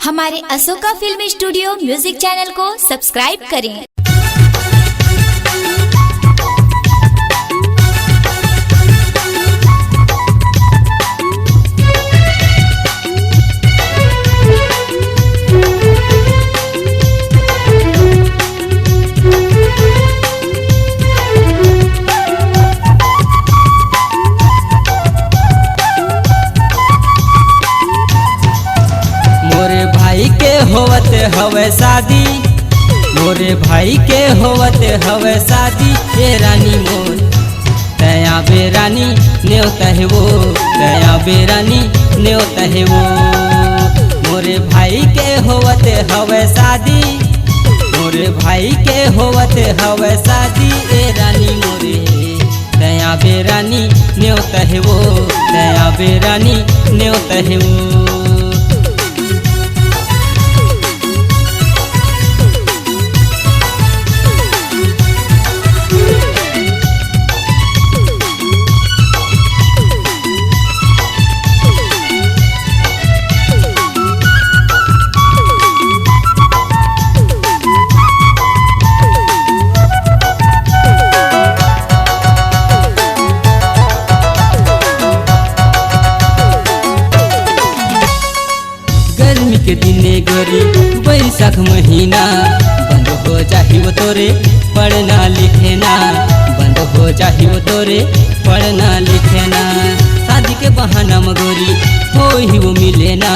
हमारे Ashoka film studio music channel को subscribe करें। मोरे भाई के होवते हवे शादी, मोरे भाई के होवते हवे शादी। ए रानी मोर दया बेरानी न्योता है वो, दया बेरानी न्योता है वो। मोरे भाई के होवते हवे शादी, मोरे भाई के होवते हवे शादी। ए रानी मोरे दया बेरानी न्योता है वो, दया बेरानी न्योता है वो। गर्मी के दिने गोरी बैसाख महीना, बंद हो जाही वो तोरे पढ़ना लिखेना, बंद हो जाही वो तोरे पढ़ना लिखेना। शादी के बहाना मगोरी हो ही वो मिलेना,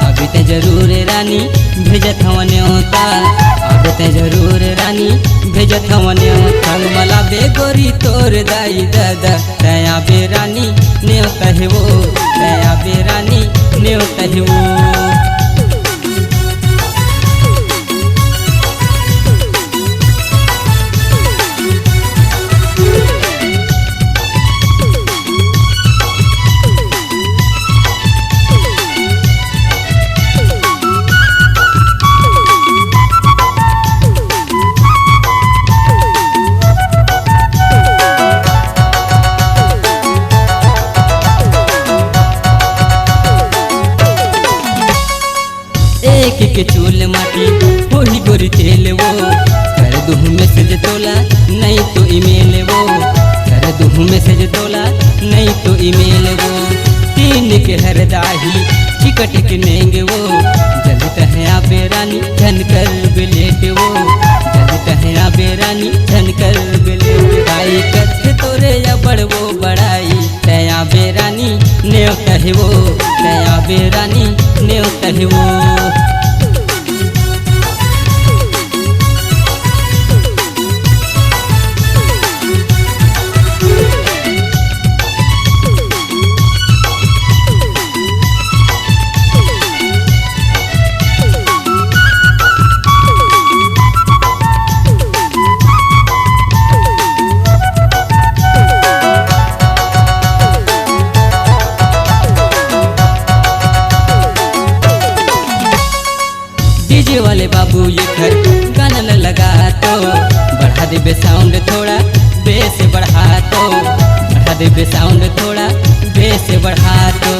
अभी ते जरूर रानी भेजत हवन होता, अभी ते जरूर रानी भेजत हवन होता। मला बेगोरी तोर दाई दादा दया बेरानी न्योता है वो, दया बेरानी न्योता है वो। एक के चूल माटी वही गोरी तेल वो, कर दूह मैसेज तोला नहीं तो ईमेल वो, कर दूह मैसेज तोला नहीं तो ईमेल वो। तीन के हरदाही चिकट के नेंगे वो, जलता है आबे रानी धन कर बिलेट वो, जलता है आबे रानी धन कर बिलेट। भाई कथे तोरे या बड़ वो बड़ाई, दया बेरानी न्योता है वो, दया बेरानी न्योता है वो। डीजे वाले बाबू ये घर गाना लगा तो बढ़ा दे साउंड थोड़ा बेस बढ़ा तो, बढ़ा दे साउंड थोड़ा बेस बढ़ा तो।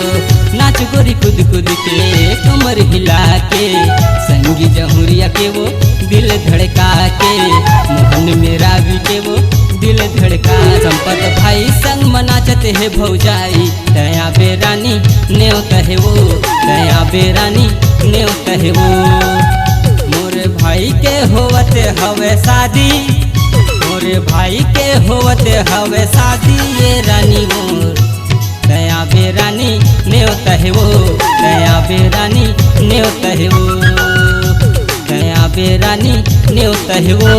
नाच गोरी कूद कूद के कमर हिला के, संगी जहुरिया के वो दिल धड़का के, मोहन मेरा भी के वो दिल धड़का। संपत भाई संग मनाचते है भौजाई, दया बेरानी न्योता है वो, दया बेरानी न्योता है वो। मोरे भाई के होवते हवे शादी, मोरे भाई के होवते हवे शादी। ये रानी मोर दया बेरानी न्योता है वो, दया बेरानी न्योता है वो, दया बेरानी न्योता है वो,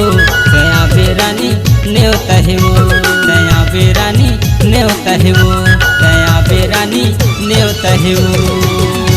दया बेरानी न्योता है वो, दया बेरानी न्योता है वो, दया बेरानी न्योता है वो।